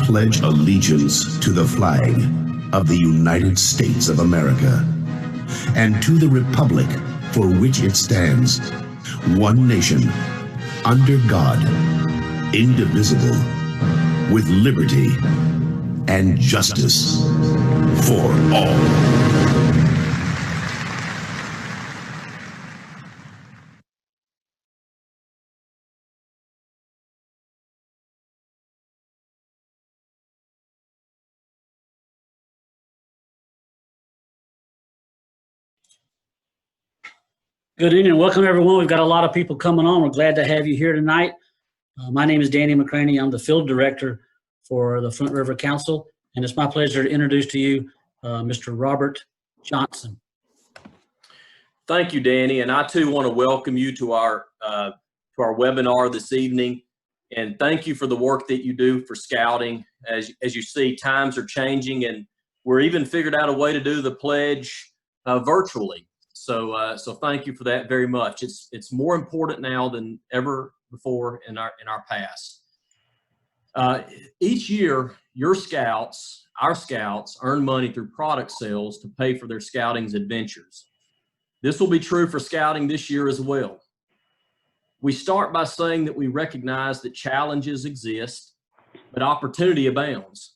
pledge allegiance to the flag of the United States of America and to the republic for which it stands, one nation, under God, indivisible, with liberty and justice for all. Good evening and welcome everyone. We've got a lot of people coming on. We're glad to have you here tonight. My name is Danny McCraney. I'm the field director for the Flint River Council, and it's my pleasure to introduce to you Mr. Robert Johnson. Thank you, Danny, and I too want to welcome you to our webinar this evening, and thank you for the work that you do for scouting. As you see, times are changing, and we're even figured out a way to do the pledge virtually. So thank you for that very much. It's more important now than ever before in our past. Each year, our scouts earn money through product sales to pay for their scouting's adventures. This will be true for scouting this year as well. We start by saying that we recognize that challenges exist, but opportunity abounds.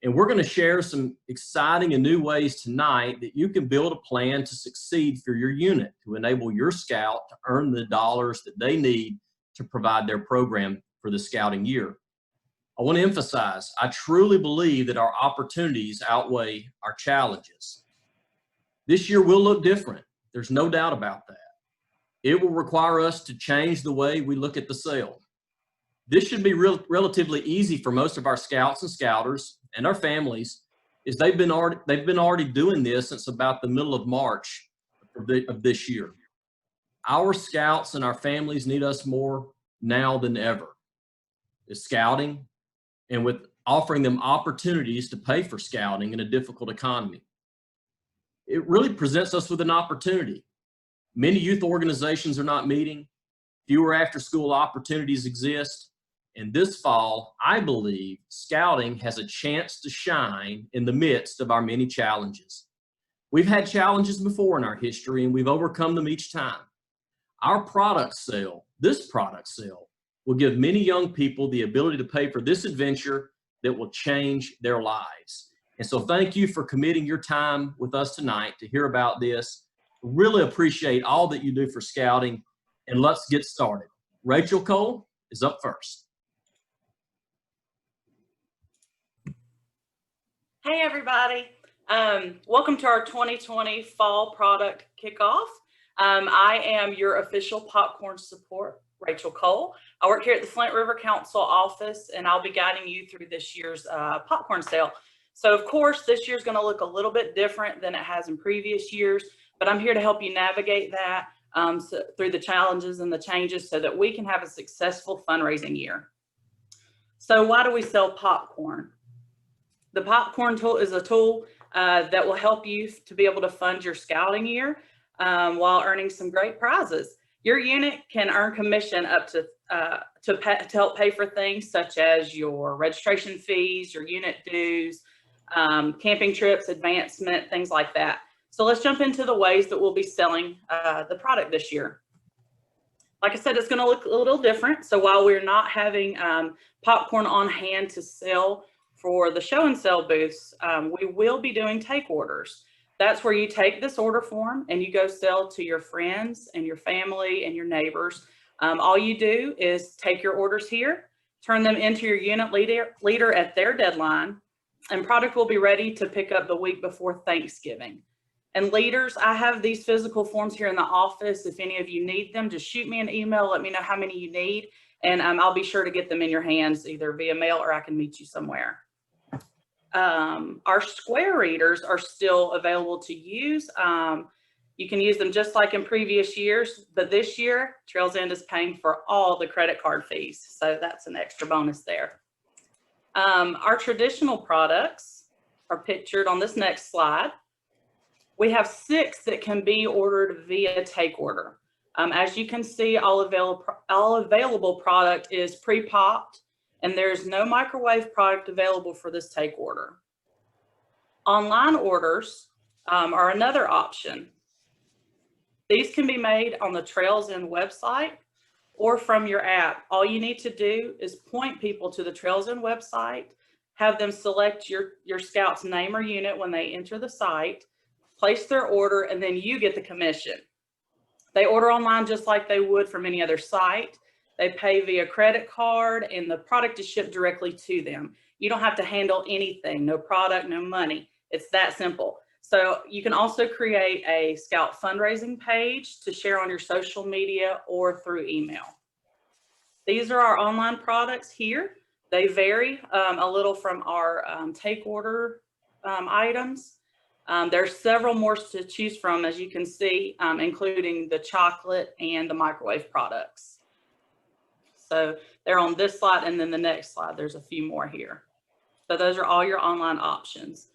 And we're going to share some exciting and new ways tonight that you can build a plan to succeed for your unit to enable your scout to earn the dollars that they need to provide their program for the scouting year. I want to emphasize, I truly believe that our opportunities outweigh our challenges. This year will look different. There's no doubt about that. It will require us to change the way we look at the sale. This should be relatively easy for most of our scouts and scouters and our families, is they've been already doing this since about the middle of March of this year. Our scouts and our families need us more now than ever. Is scouting, and with offering them opportunities to pay for scouting in a difficult economy. It really presents us with an opportunity. Many youth organizations are not meeting, fewer after-school opportunities exist, and this fall, I believe scouting has a chance to shine in the midst of our many challenges. We've had challenges before in our history, and we've overcome them each time. This product sale, will give many young people the ability to pay for this adventure that will change their lives. And so thank you for committing your time with us tonight to hear about this. Really appreciate all that you do for scouting, and let's get started. Rachel Cole is up first. Hey everybody, welcome to our 2020 Fall Product Kickoff. I am your official popcorn support, Rachel Cole. I work here at the Flint River Council office, and I'll be guiding you through this year's popcorn sale. So of course, this year's gonna look a little bit different than it has in previous years, but I'm here to help you navigate that through the challenges and the changes so that we can have a successful fundraising year. So why do we sell popcorn? The popcorn tool is a tool that will help you to be able to fund your scouting year while earning some great prizes. Your unit can earn commission up to help pay for things such as your registration fees, your unit dues, camping trips, advancement, things like that. So let's jump into the ways that we'll be selling the product this year. Like I said, it's going to look a little different. So while we're not having popcorn on hand to sell for the show and sell booths, we will be doing take orders. That's where you take this order form and you go sell to your friends and your family and your neighbors. All you do is take your orders here, turn them into your unit leader at their deadline, and product will be ready to pick up the week before Thanksgiving. And leaders, I have these physical forms here in the office. If any of you need them, just shoot me an email, let me know how many you need, and I'll be sure to get them in your hands either via mail or I can meet you somewhere. Our square readers are still available to use. You can use them just like in previous years, but this year, Trails End is paying for all the credit card fees. So that's an extra bonus there. Our traditional products are pictured on this next slide. We have 6 that can be ordered via take order. As you can see, all available product is pre-popped and there's no microwave product available for this take order. Online orders are another option. These can be made on the Trails End website or from your app. All you need to do is point people to the Trails End website, have them select your scout's name or unit when they enter the site, place their order, and then you get the commission. They order online just like they would from any other site. They pay via credit card, and the product is shipped directly to them. You don't have to handle anything, no product, no money. It's that simple. So you can also create a Scout fundraising page to share on your social media or through email. These are our online products here. They vary a little from our take order items. There's several more to choose from, as you can see, including the chocolate and the microwave products. So they're on this slide, and then the next slide, there's a few more here. So those are all your online options.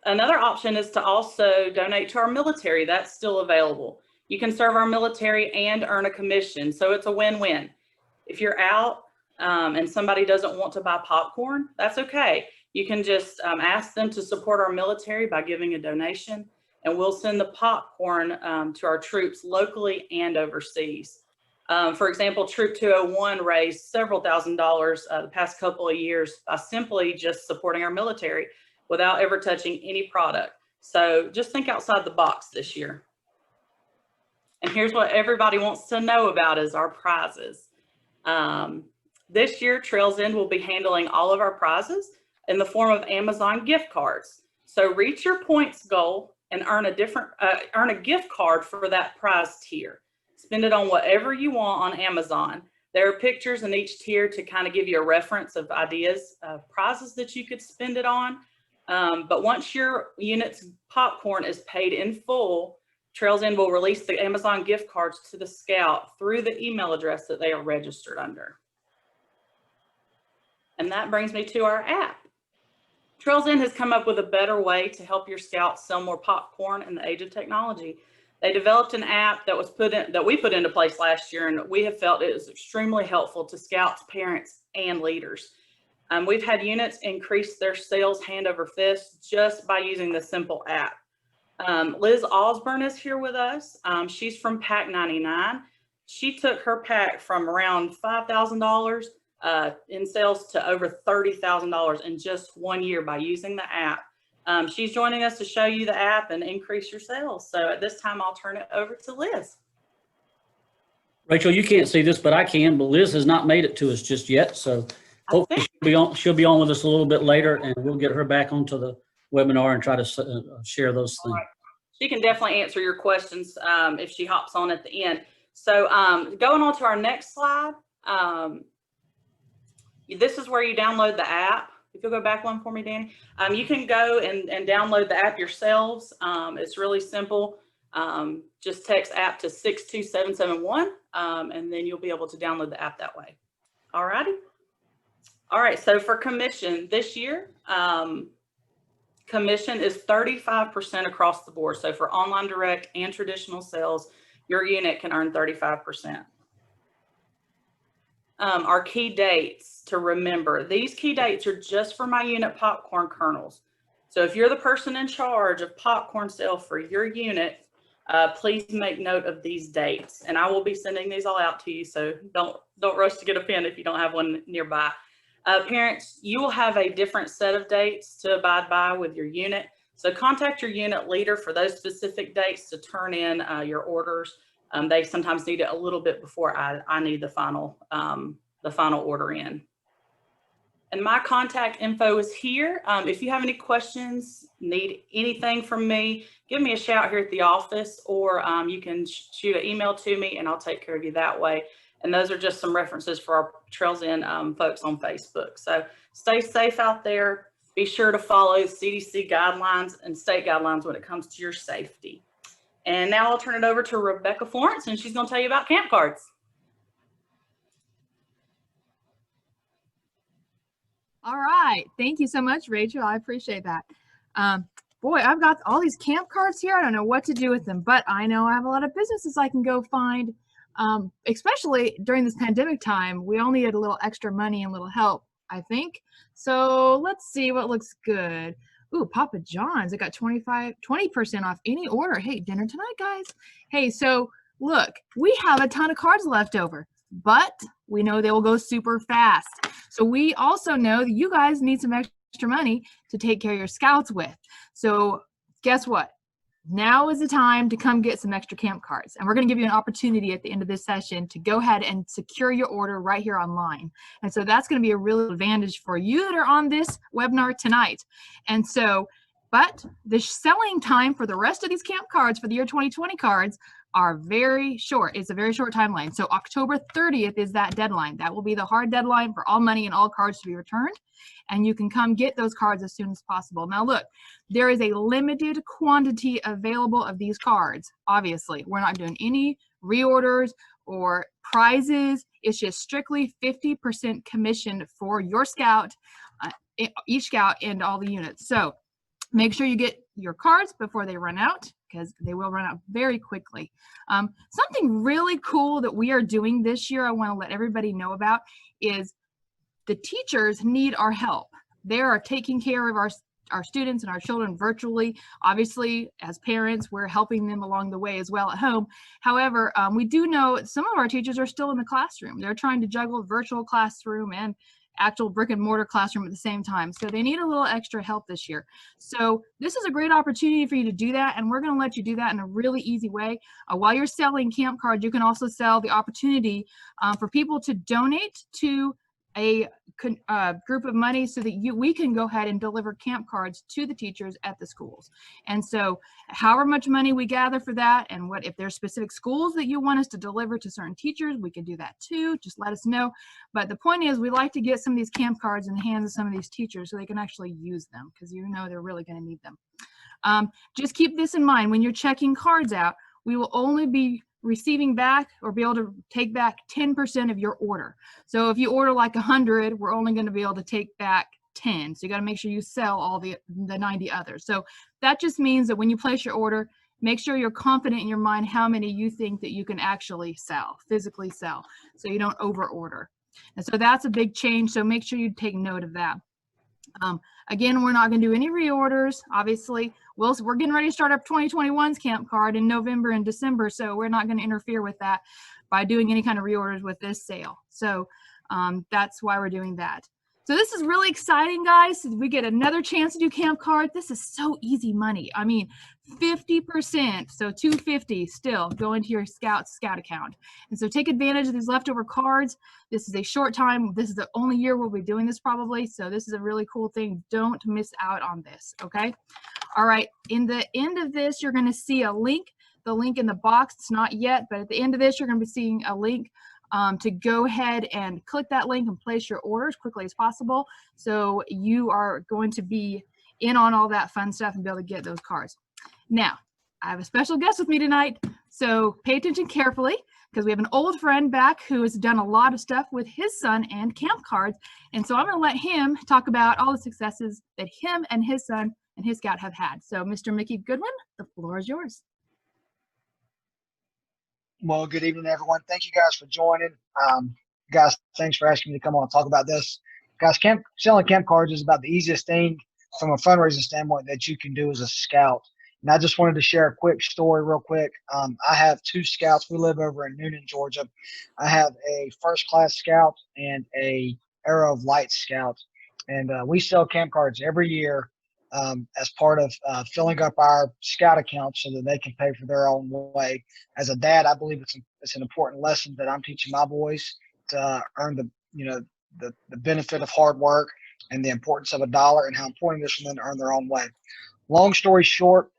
Another option is to also donate to our military. That's still available. You can serve our military and earn a commission. So it's a win-win. If you're out and somebody doesn't want to buy popcorn, that's okay. You can just ask them to support our military by giving a donation, and we'll send the popcorn to our troops locally and overseas. For example, Troop 201 raised several $1,000s the past couple of years by simply just supporting our military without ever touching any product. So just think outside the box this year. And here's what everybody wants to know about is our prizes. This year, Trails End will be handling all of our prizes in the form of Amazon gift cards. So reach your points goal and earn a gift card for that prize tier. Spend it on whatever you want on Amazon. There are pictures in each tier to kind of give you a reference of ideas of prizes that you could spend it on. But once your unit's popcorn is paid in full, Trails End will release the Amazon gift cards to the Scout through the email address that they are registered under. And that brings me to our app. Trails End has come up with a better way to help your Scouts sell more popcorn in the age of technology. They developed an app that we put into place last year, and we have felt it is extremely helpful to Scouts, parents, and leaders. We've had units increase their sales hand over fist just by using the simple app. Liz Osborne is here with us. She's from Pack 99. She took her pack from around $5,000 in sales to over $30,000 in just 1 year by using the app. She's joining us to show you the app and increase your sales. So at this time, I'll turn it over to Liz. Rachel, you can't see this, but I can. But Liz has not made it to us just yet. So hopefully she'll be on with us a little bit later, and we'll get her back onto the webinar and try to share those things. Right. She can definitely answer your questions if she hops on at the end. So going on to our next slide, this is where you download the app. If you'll go back one for me, Danny. You can go and download the app yourselves. It's really simple. Just text app to 62771, and then you'll be able to download the app that way. All righty. All right, so for commission this year, commission is 35% across the board. So for online direct and traditional sales, your unit can earn 35%. Our key dates to remember. These key dates are just for my unit popcorn kernels. So if you're the person in charge of popcorn sale for your unit, please make note of these dates. And I will be sending these all out to you, so don't rush to get a pen if you don't have one nearby. Parents, you will have a different set of dates to abide by with your unit. So contact your unit leader for those specific dates to turn in your orders. They sometimes need it a little bit before I need the final order in. And my contact info is here. If you have any questions, need anything from me, give me a shout here at the office, or you can shoot an email to me and I'll take care of you that way. And those are just some references for our Trails End folks on Facebook. So stay safe out there. Be sure to follow CDC guidelines and state guidelines when it comes to your safety. And now I'll turn it over to Rebecca Florence, and she's going to tell you about camp cards. All right. Thank you so much, Rachel. I appreciate that. Boy, I've got all these camp cards here. I don't know what to do with them, but I know I have a lot of businesses I can go find. especially during this pandemic time. We all needed a little extra money and a little help, I think. So let's see what looks good. Ooh, Papa John's, it got 20% off any order. Hey, dinner tonight, guys. Hey, so look, we have a ton of cards left over, but we know they will go super fast. So we also know that you guys need some extra money to take care of your scouts with. So guess what? Now is the time to come get some extra camp cards. And we're going to give you an opportunity at the end of this session to go ahead and secure your order right here online. And so that's going to be a real advantage for you that are on this webinar tonight. And so, but the selling time for the rest of these camp cards for the year 2020 cards are very short. It's a very short timeline. So October 30th is that deadline. That will be the hard deadline for all money and all cards to be returned. And you can come get those cards as soon as possible. Now look, there is a limited quantity available of these cards. Obviously, we're not doing any reorders or prizes. It's just strictly 50% commission for your scout, each scout and all the units. So make sure you get your cards before they run out, because they will run out very quickly. Something really cool that we are doing this year, I want to let everybody know about, is the teachers need our help. They are taking care of our students and our children virtually. Obviously, as parents, we're helping them along the way as well at home. However, we do know some of our teachers are still in the classroom. They're trying to juggle virtual classroom and actual brick and mortar classroom at the same time. So they need a little extra help this year. So this is a great opportunity for you to do that. And we're going to let you do that in a really easy way. While you're selling camp cards, you can also sell the opportunity for people to donate to a group of money so that we can go ahead and deliver camp cards to the teachers at the schools. And so however much money we gather for that, and what if there's specific schools that you want us to deliver to certain teachers, we can do that too. Just let us know. But the point is, we like to get some of these camp cards in the hands of some of these teachers so they can actually use them, because you know they're really going to need them. Just keep this in mind when you're checking cards out. We will only be receiving back or be able to take back 10% of your order. So if you order like 100, we're only going to be able to take back 10. So you got to make sure you sell all the 90 others. So that just means that when you place your order, make sure you're confident in your mind how many you think that you can actually sell, physically sell, so you don't over order. And so that's a big change. So make sure you take note of that. Again, we're not going to do any reorders. Obviously, we're getting ready to start up 2021's camp card in November and December, so we're not going to interfere with that by doing any kind of reorders with this sale. So that's why we're doing that. So this is really exciting, guys. We get another chance to do camp card. This is so easy money. I mean, 50%, so $250 still go into your scout account. And so take advantage of these leftover cards. This is a short time. This is the only year we'll be doing this probably. So this is a really cool thing. Don't miss out on this, okay? All right, in the end of this, you're gonna see a link. The link in the box, it's not yet, but at the end of this, you're gonna be seeing a link to go ahead and click that link and place your order as quickly as possible. So you are going to be in on all that fun stuff and be able to get those cards. Now, I have a special guest with me tonight, so pay attention carefully, because we have an old friend back who has done a lot of stuff with his son and camp cards. And so I'm going to let him talk about all the successes that him and his son and his scout have had. So Mr. Mickey Goodwin, the floor is yours. Well, good evening, everyone. Thank you guys for joining. Guys, thanks for asking me to come on and talk about this. Guys, selling camp cards is about the easiest thing from a fundraising standpoint that you can do as a scout. And I just wanted to share a quick story real quick. I have two scouts. We live over in Noonan, Georgia. I have a first-class scout and a Arrow of Light scout. And we sell camp cards every year as part of filling up our scout account so that they can pay for their own way. As a dad, I believe it's an important lesson that I'm teaching my boys to earn the benefit of hard work and the importance of a dollar, and how important it is for them to earn their own way. Long story short,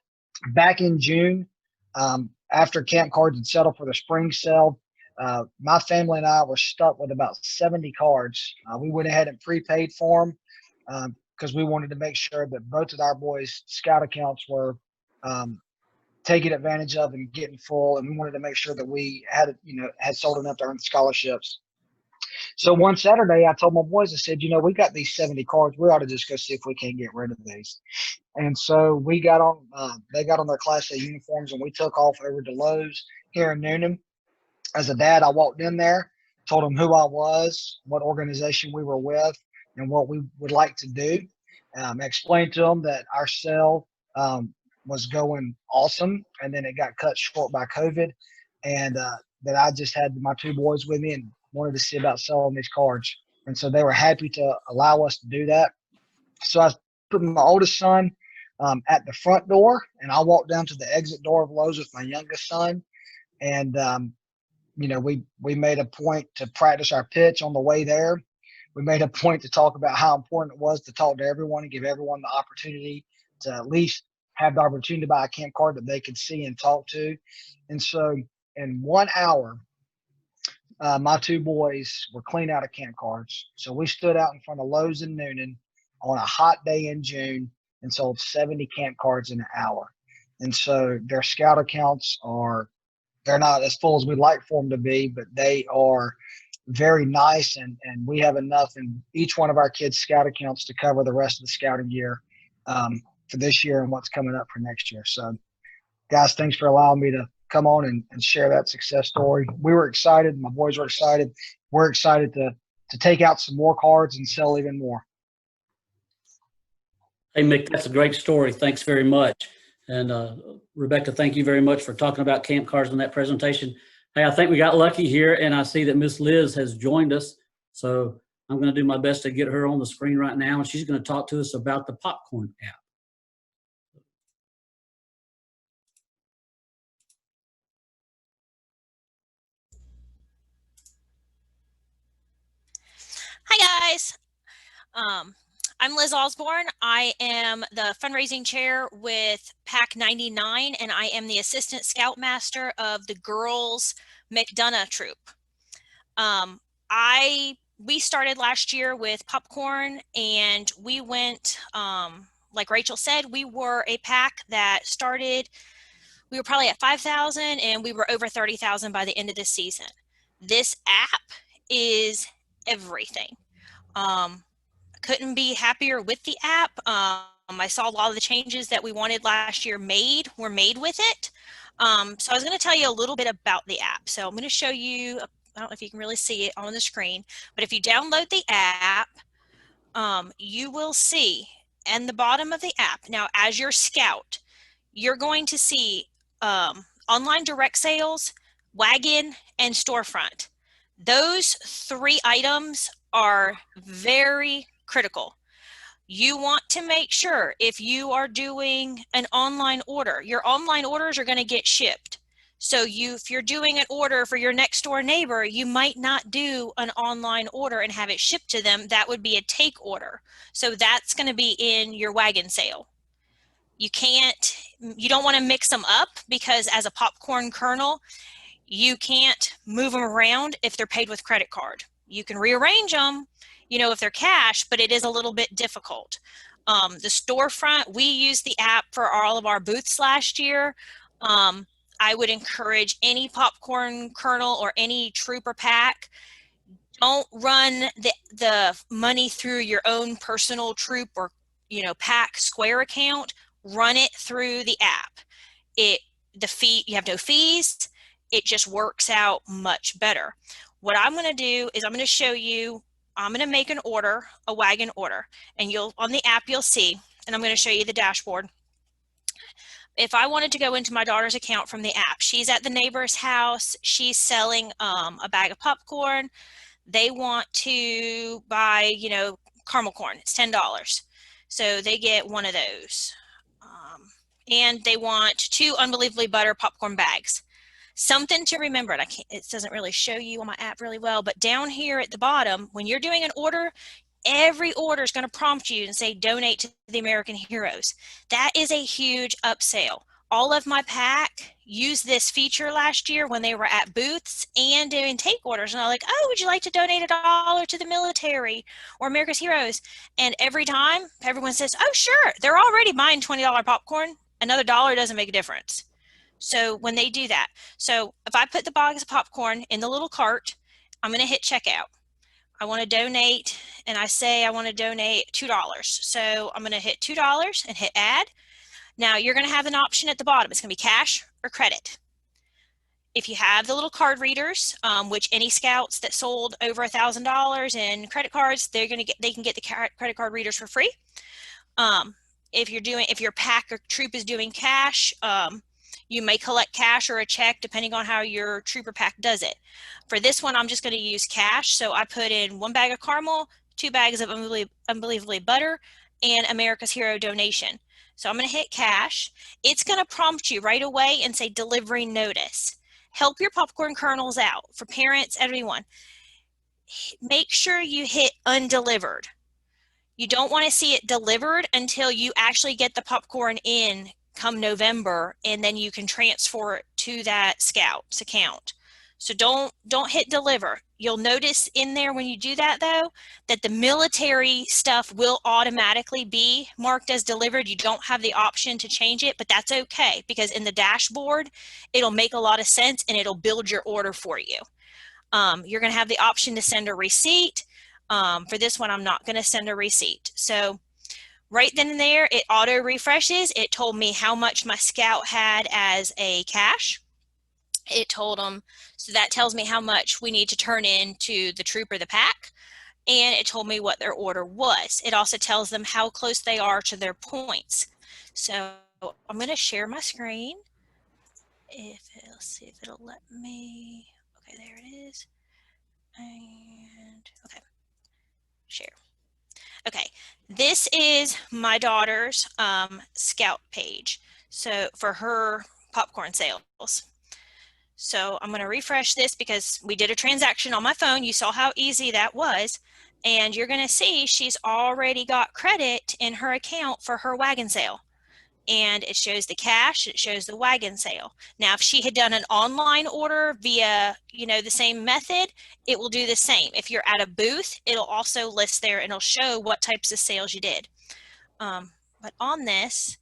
back in June, after camp cards had settled for the spring sale, my family and I were stuck with about 70 cards. We went ahead and prepaid for them because we wanted to make sure that both of our boys' scout accounts were taken advantage of and getting full, and we wanted to make sure that we had sold enough to earn scholarships. So one Saturday, I told my boys, I said, we got these 70 cards. We ought to just go see if we can get rid of these. And so we got on, they got on their Class A uniforms, and we took off over to Lowe's here in Noonan. As a dad, I walked in there, told them who I was, what organization we were with, and what we would like to do. Explained to them that our sale was going awesome, and then it got cut short by COVID, and that I just had my two boys with me and wanted to see about selling these cards. And so they were happy to allow us to do that. So I put my oldest son at the front door, and I walked down to the exit door of Lowe's with my youngest son. And we made a point to practice our pitch on the way there. We made a point to talk about how important it was to talk to everyone and give everyone the opportunity to at least have the opportunity to buy a camp card that they could see and talk to. And so in 1 hour, my two boys were clean out of camp cards. So we stood out in front of Lowe's in Noonan on a hot day in June and sold 70 camp cards in an hour. And so their scout accounts they're not as full as we'd like for them to be, but they are very nice. And we have enough in each one of our kids' scout accounts to cover the rest of the scouting year for this year and what's coming up for next year. So guys, thanks for allowing me to come on and share that success story. We were excited. My boys were excited. We're excited to take out some more cards and sell even more. Hey, Mick, that's a great story. Thanks very much. And Rebecca, thank you very much for talking about camp cards in that presentation. Hey, I think we got lucky here, and I see that Miss Liz has joined us. So I'm going to do my best to get her on the screen right now, and she's going to talk to us about the popcorn app. Hi guys, I'm Liz Osborne. I am the fundraising chair with PAC 99, and I am the assistant scoutmaster of the Girls McDonough troop. We started last year with popcorn, and we went, like Rachel said, we were a PAC that started. We were probably at 5,000, and we were over 30,000 by the end of this season. This app is everything. Couldn't be happier with the app. I saw a lot of the changes that we wanted last year were made with it. So I was going to tell you a little bit about the app. So I'm going to show you, I don't know if you can really see it on the screen, but if you download the app, you will see in the bottom of the app, now as your scout, you're going to see online direct sales, wagon, and storefront. Those 3 items are very critical. You want to make sure if you are doing an online order, your online orders are going to get shipped. So if you're doing an order for your next door neighbor, you might not do an online order and have it shipped to them. That would be a take order. So that's going to be in your wagon sale. You don't want to mix them up, because as a popcorn kernel, you can't move them around if they're paid with credit card. You can rearrange them, if they're cash, but it is a little bit difficult. The storefront, we used the app for all of our booths last year. I would encourage any popcorn kernel or any troop or pack, don't run the money through your own personal troop or pack Square account. Run it through the app. You have no fees. It just works out much better. What I'm going to do is I'm going to show you, I'm going to make an order, a wagon order, and on the app you'll see, and I'm going to show you the dashboard. If I wanted to go into my daughter's account from the app, she's at the neighbor's house, she's selling a bag of popcorn. They want to buy, caramel corn, it's $10. So they get one of those. And they want 2 Unbelievably Butter popcorn bags. Something to remember, and it doesn't really show you on my app really well, but down here at the bottom, when you're doing an order, every order is going to prompt you and say donate to the American Heroes. That is a huge upsell. All of my pack used this feature last year when they were at booths and doing take orders, and I'm like, oh, would you like to donate $1 to the military or America's Heroes? And every time everyone says, oh sure, they're already buying $20 popcorn, another $1 doesn't make a difference. So when they do that, so if I put the box of popcorn in the little cart, I'm going to hit checkout. I want to donate, and I say I want to donate $2. So I'm going to hit $2 and hit add. Now you're going to have an option at the bottom. It's going to be cash or credit. if you have the little card readers, which any scouts that sold over $1,000 in credit cards, they can get the credit card readers for free. If your pack or troop is doing cash, you may collect cash or a check depending on how your trooper pack does it. For this one, I'm just going to use cash. So I put in 1 bag of caramel, 2 bags of Unbelievably Butter, and America's Hero donation. So I'm going to hit cash. It's going to prompt you right away and say delivery notice. Help your popcorn kernels out. For parents, everyone, make sure you hit undelivered. You don't want to see it delivered until you actually get the popcorn in come November, and then you can transfer it to that Scout's account. So don't hit deliver. You'll notice in there when you do that, though, that the military stuff will automatically be marked as delivered. You don't have the option to change it, but that's okay, because in the dashboard, it'll make a lot of sense and it'll build your order for you. You're going to have the option to send a receipt. For this one, I'm not going to send a receipt. So right then and there, it auto refreshes. It told me how much my Scout had as a cash. It told them, so that tells me how much we need to turn in to the troop or the pack. And it told me what their order was. It also tells them how close they are to their points. So I'm going to share my screen. Let's see if it'll let me. Okay, there it is. And okay, share. Okay, this is my daughter's Scout page. So for her popcorn sales. So I'm going to refresh this because we did a transaction on my phone. You saw how easy that was. And you're going to see she's already got credit in her account for her wagon sale. And it shows the cash, it shows the wagon sale. Now, if she had done an online order via, the same method, it will do the same. If you're at a booth, it'll also list there and it'll show what types of sales you did. But on this,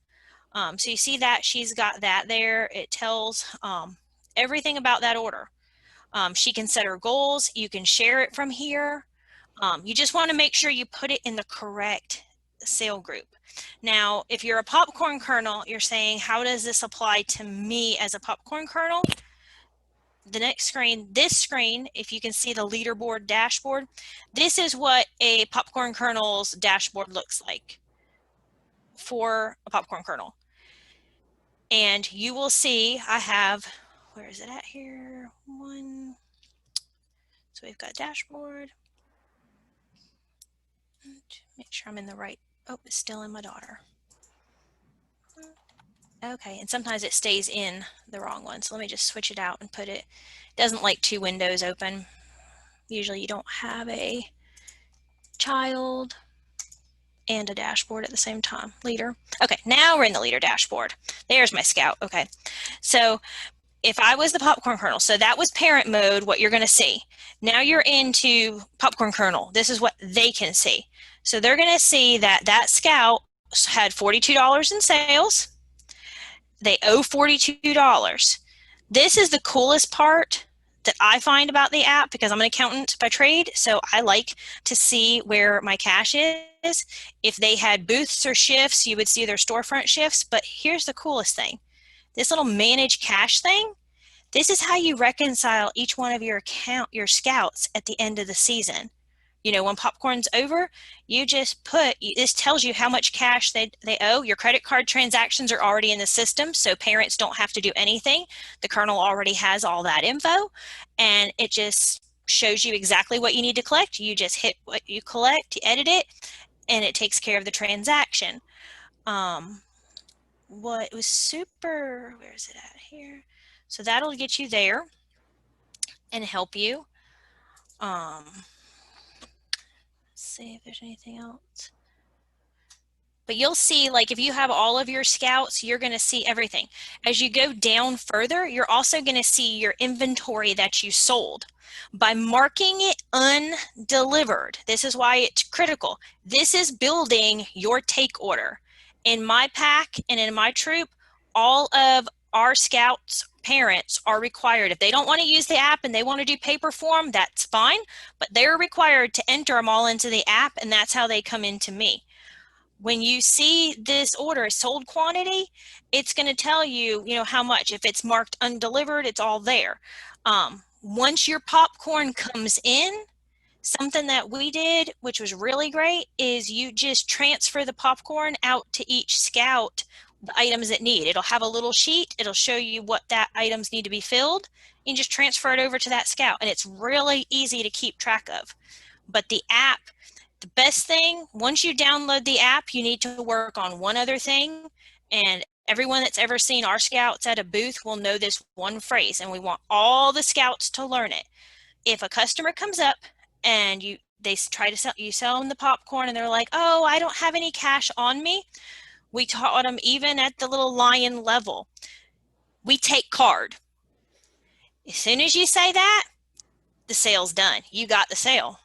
so you see that she's got that there. It tells everything about that order. She can set her goals. You can share it from here. You just want to make sure you put it in the correct sale group. Now, if you're a popcorn kernel, you're saying, how does this apply to me as a popcorn kernel? The next screen, this screen, if you can see the leaderboard dashboard, this is what a popcorn kernel's dashboard looks like for a popcorn kernel. And you will see I have, where is it at here? So we've got dashboard. Make sure I'm in the right. Oh, it's still in my daughter. Okay, and sometimes it stays in the wrong one. So let me just switch it out and put it. It doesn't like 2 windows open. Usually you don't have a child and a dashboard at the same time. Leader. Okay, now we're in the leader dashboard. There's my Scout. Okay, so if I was the popcorn kernel, so that was parent mode, what you're going to see. Now you're into popcorn kernel. This is what they can see. So they're going to see that that Scout had $42 in sales. They owe $42. This is the coolest part that I find about the app, because I'm an accountant by trade, so I like to see where my cash is. If they had booths or shifts, you would see their storefront shifts. But here's the coolest thing. This little manage cash thing, this is how you reconcile each one of your Scouts at the end of the season. When popcorn's over, you just this tells you how much cash they owe. Your credit card transactions are already in the system, so parents don't have to do anything. The kernel already has all that info, and it just shows you exactly what you need to collect. You just hit what you collect, you edit it, and it takes care of the transaction. What was super, where is it at here? So that'll get you there and help you. See if there's anything else. But you'll see, like, if you have all of your Scouts, you're going to see everything. As you go down further, you're also going to see your inventory that you sold. By marking it undelivered, this is why it's critical. This is building your take order. In my pack and in my troop, all of our Scouts parents are required. If they don't want to use the app and they want to do paper form, that's fine, but they're required to enter them all into the app, and that's how they come into me. when you see this order, sold quantity, it's going to tell you, how much. If it's marked undelivered, it's all there. Once your popcorn comes in, something that we did, which was really great, is you just transfer the popcorn out to each scout the items it need. It'll have a little sheet. It'll show you what that items need to be filled. You can just transfer it over to that scout, and it's really easy to keep track of. But the app, the best thing, once you download the app, you need to work on one other thing, and everyone that's ever seen our scouts at a booth will know this one phrase, and we want all the scouts to learn it. If a customer comes up and they try to sell them the popcorn and they're like, oh, I don't have any cash on me, we taught them even at the little lion level, we take card. As soon as you say that, the sale's done. You got the sale.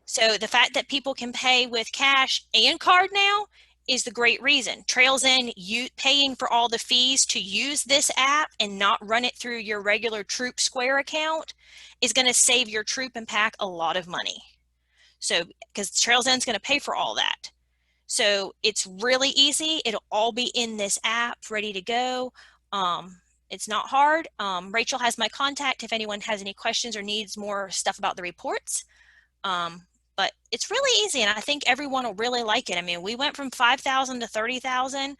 So the fact that people can pay with cash and card now is the great reason. Trails in you paying for all the fees to use this app and not run it through your regular Troop Square account is going to save your troop and pack a lot of money. So because Trails End's going to pay for all that. So it's really easy. It'll all be in this app ready to go. It's not hard. Rachel has my contact if anyone has any questions or needs more stuff about the reports. But it's really easy, and I think everyone will really like it. I mean, we went from 5,000 to 30,000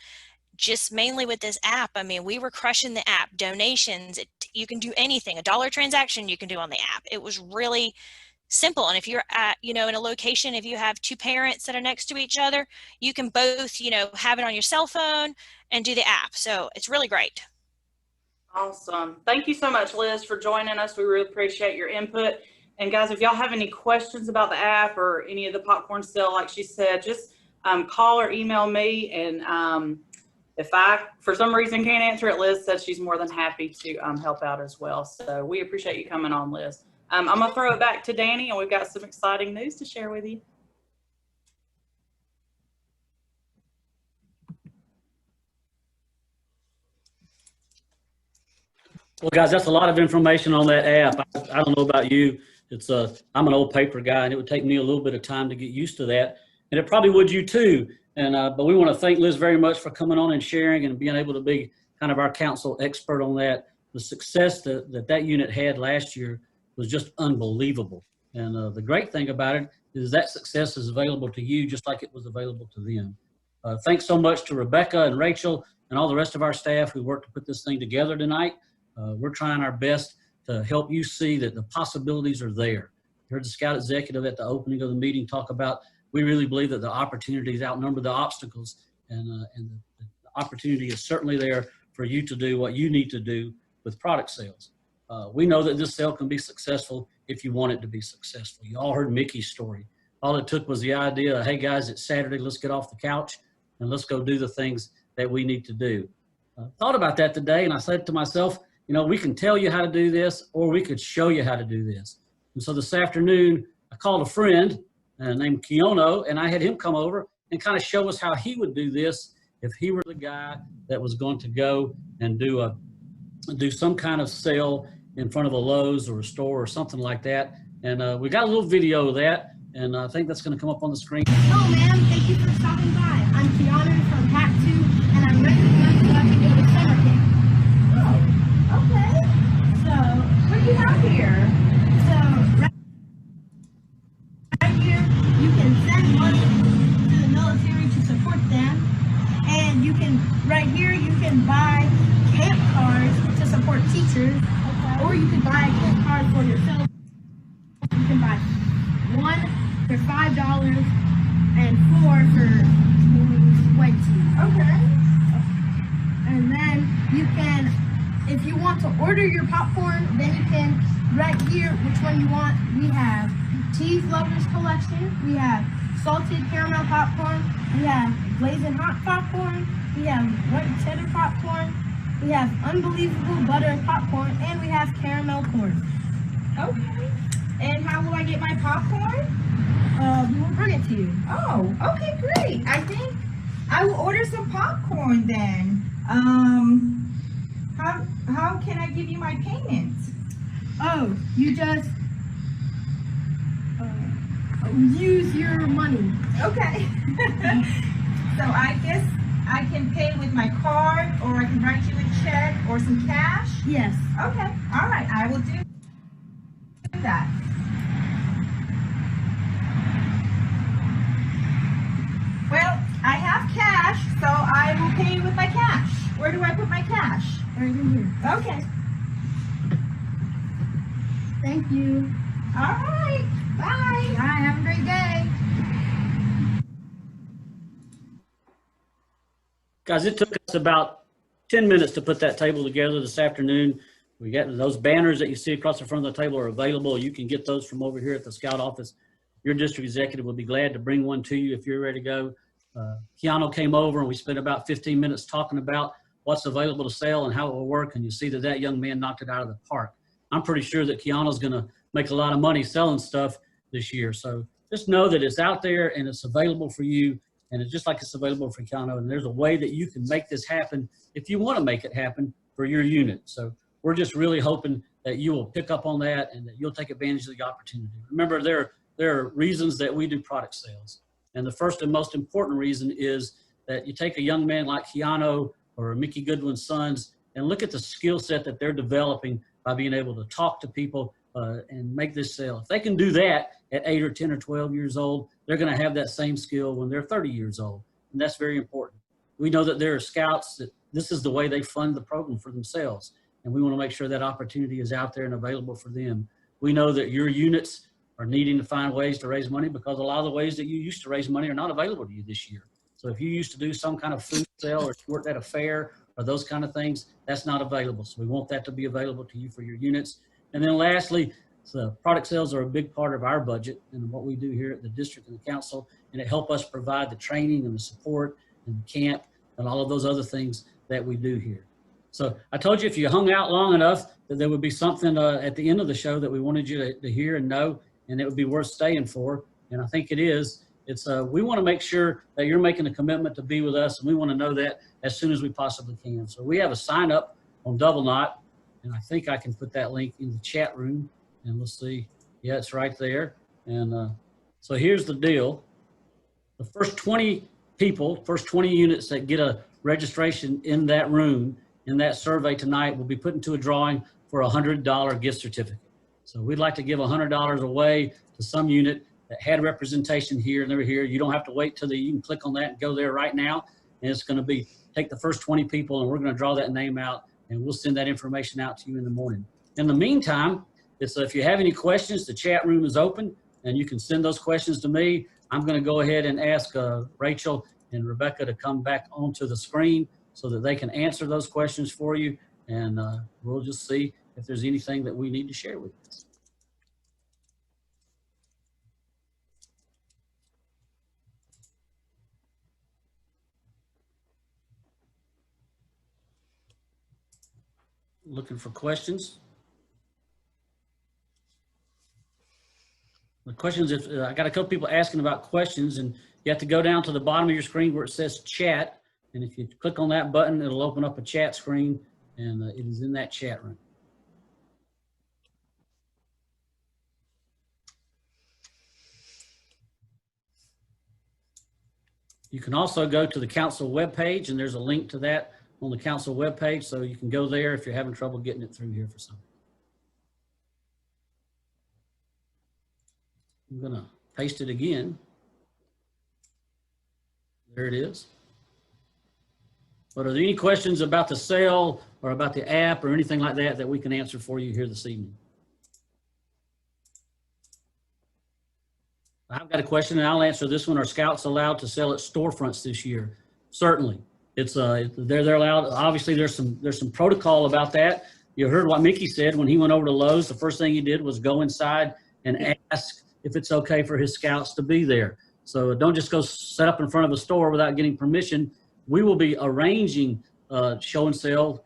just mainly with this app. I mean, we were crushing the app. Donations, you can do anything. A dollar transaction you can do on the app. It was really simple. And if you're at, in a location, if you have two parents that are next to each other, you can both, have it on your cell phone and do the app. So it's really great. Awesome. Thank you so much, Liz, for joining us. We really appreciate your input. And guys, if y'all have any questions about the app or any of the popcorn sale, like she said, just call or email me. And if I, for some reason, can't answer it, Liz said she's more than happy to help out as well. So we appreciate you coming on, Liz. I'm going to throw it back to Danny, and we've got some exciting news to share with you. Well, guys, that's a lot of information on that app. I don't know about you. I'm an old paper guy, and it would take me a little bit of time to get used to that, and it probably would you too. And but we want to thank Liz very much for coming on and sharing and being able to be kind of our council expert on that. The success that unit had last year was just unbelievable. And the great thing about it is that success is available to you just like it was available to them. Thanks so much to Rebecca and Rachel and all the rest of our staff who worked to put this thing together tonight. We're trying our best to help you see that the possibilities are there. You heard the Scout executive at the opening of the meeting talk about, we really believe that the opportunities outnumber the obstacles, and the opportunity is certainly there for you to do what you need to do with product sales. We know that this sale can be successful if you want it to be successful. You all heard Mickey's story. All it took was the idea of, hey guys, it's Saturday, let's get off the couch and let's go do the things that we need to do. I thought about that today, and I said to myself, we can tell you how to do this, or we could show you how to do this. And so this afternoon, I called a friend named Kiono, and I had him come over and kind of show us how he would do this if he were the guy that was going to go and do some kind of sale in front of a Lowe's or a store or something like that. And we got a little video of that, and I think that's going to come up on the screen. Hello, ma'am. Thank you for stopping by. I'm Keanu from Pack 2, and I'm ready to go to the summer camp. Oh, okay. So, what do you have here? So, right here, you can send money to the military to support them, and you can, right here, you can buy camp cards to support teachers, or you can buy a camp card for yourself. You can buy one for $5 and 4 for $20. Okay. And then you can, if you want to order your popcorn, then you can, right here, which one you want. We have Cheese Lovers Collection. We have Salted Caramel Popcorn. We have Blazing Hot Popcorn. We have White Cheddar Popcorn. We have Unbelievable Butter Popcorn. And we have Caramel Corn. Okay. And how will I get my popcorn? We will bring it to you. Oh, okay, great. I think I will order some popcorn then. How can I give you my payment? Oh, you just use your money. Okay. So I guess I can pay with my card, or I can write you a check or some cash? Yes. Okay, all right, I will do that. Well, I have cash, so I will pay you with my cash. Where do I put my cash? Right in here. Okay. Thank you. All right, bye. Bye, have a great day. Guys, it took us about 10 minutes to put that table together this afternoon. We got those banners that you see across the front of the table are available. You can get those from over here at the Scout office. Your district executive will be glad to bring one to you if you're ready to go. Keanu came over and we spent about 15 minutes talking about what's available to sell and how it will work. And you see that that young man knocked it out of the park. I'm pretty sure that Keanu's going to make a lot of money selling stuff this year. So just know that it's out there and it's available for you. And it's just like it's available for Keanu. And there's a way that you can make this happen if you want to make it happen for your unit. So we're just really hoping that you will pick up on that and that you'll take advantage of the opportunity. Remember, there are reasons that we do product sales. And the first and most important reason is that you take a young man like Keanu or Mickey Goodwin's sons and look at the skill set that they're developing by being able to talk to people and make this sale. If they can do that at 8 or 10 or 12 years old, they're going to have that same skill when they're 30 years old. And that's very important. We know that there are scouts that this is the way they fund the program for themselves. And we want to make sure that opportunity is out there and available for them. We know that your units are needing to find ways to raise money because a lot of the ways that you used to raise money are not available to you this year. So if you used to do some kind of food sale or worked at a fair or those kind of things, that's not available. So we want that to be available to you for your units. And then lastly, so product sales are a big part of our budget and what we do here at the district and the council, and it helps us provide the training and the support and the camp and all of those other things that we do here. So I told you if you hung out long enough that there would be something at the end of the show that we wanted you to hear and know, and it would be worth staying for. And I think it is. It's we want to make sure that you're making a commitment to be with us, and we want to know that as soon as we possibly can. So we have a sign up on Double Knot, and I think I can put that link in the chat room, and we'll see. Yeah, it's right there. And so here's the deal. The first 20 people, first 20 units that get a registration in that room, in that survey tonight, will be put into a drawing for a $100 gift certificate. So we'd like to give $100 away to some unit that had representation here and they were here. You don't have to wait till you can click on that and go there right now. And it's going to be, take the first 20 people and we're going to draw that name out and we'll send that information out to you in the morning. In the meantime, it's, if you have any questions, the chat room is open and you can send those questions to me. I'm going to go ahead and ask Rachel and Rebecca to come back onto the screen so that they can answer those questions for you. And we'll just see if there's anything that we need to share with you. Looking for questions. The questions, if I got a couple people asking about questions, and you have to go down to the bottom of your screen where it says chat. And if you click on that button, it'll open up a chat screen, and it is in that chat room. You can also go to the council webpage, and there's a link to that on the council webpage, so you can go there if you're having trouble getting it through here for some. I'm gonna paste it again. There it is. But are there any questions about the sale or about the app or anything like that that we can answer for you here this evening? I've got a question and I'll answer this one. Are scouts allowed to sell at storefronts this year? Certainly. It's they're allowed. Obviously there's some protocol about that. You heard what Mickey said when he went over to Lowe's. The first thing he did was go inside and ask if it's okay for his scouts to be there. So don't just go set up in front of a store without getting permission. We will be arranging show and sell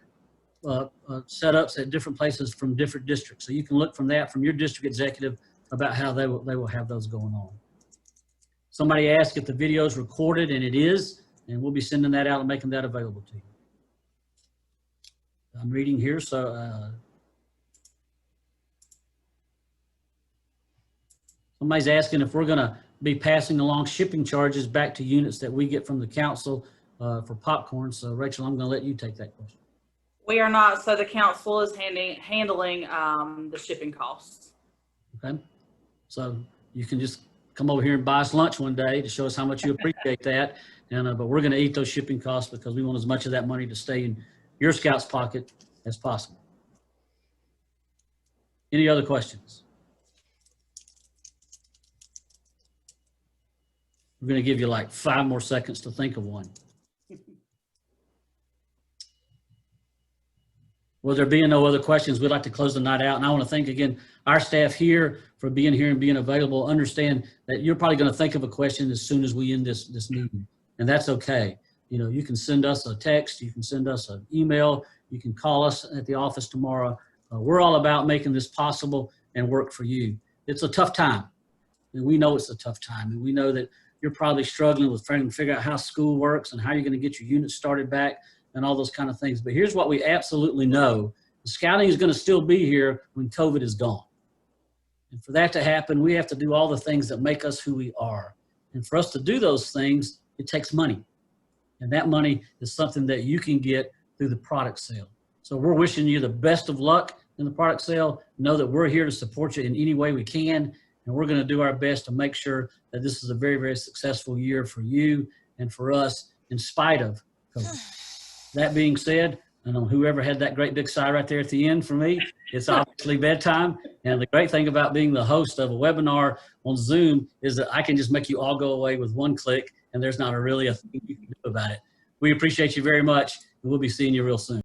setups at different places from different districts. So you can look from that from your district executive about how they will have those going on. Somebody asked if the video is recorded, and it is, and we'll be sending that out and making that available to you. I'm reading here, so somebody's asking if we're going to be passing along shipping charges back to units that we get from the council for popcorn. So Rachel, I'm going to let you take that question. We are not. So the council is handling the shipping costs. Okay. So you can just come over here and buy us lunch one day to show us how much you appreciate that. And but we're going to eat those shipping costs because we want as much of that money to stay in your Scout's pocket as possible. Any other questions? We're going to give you like 5 more seconds to think of one. Well, there being no other questions, we'd like to close the night out. And I want to thank again our staff here for being here and being available. Understand that you're probably going to think of a question as soon as we end this meeting, and that's okay. You know, you can send us a text, you can send us an email, you can call us at the office tomorrow. We're all about making this possible and work for you. It's a tough time, and we know it's a tough time, and we know that you're probably struggling with trying to figure out how school works and how you're going to get your units started back and all those kind of things. But here's what we absolutely know. The scouting is going to still be here when COVID is gone. And for that to happen, we have to do all the things that make us who we are. And for us to do those things, it takes money. And that money is something that you can get through the product sale. So we're wishing you the best of luck in the product sale. Know that we're here to support you in any way we can. And we're going to do our best to make sure that this is a very, very successful year for you and for us in spite of COVID. That being said, and whoever had that great big sigh right there at the end for me, it's obviously bedtime. And the great thing about being the host of a webinar on Zoom is that I can just make you all go away with one click, and there's not really a thing you can do about it. We appreciate you very much, and we'll be seeing you real soon.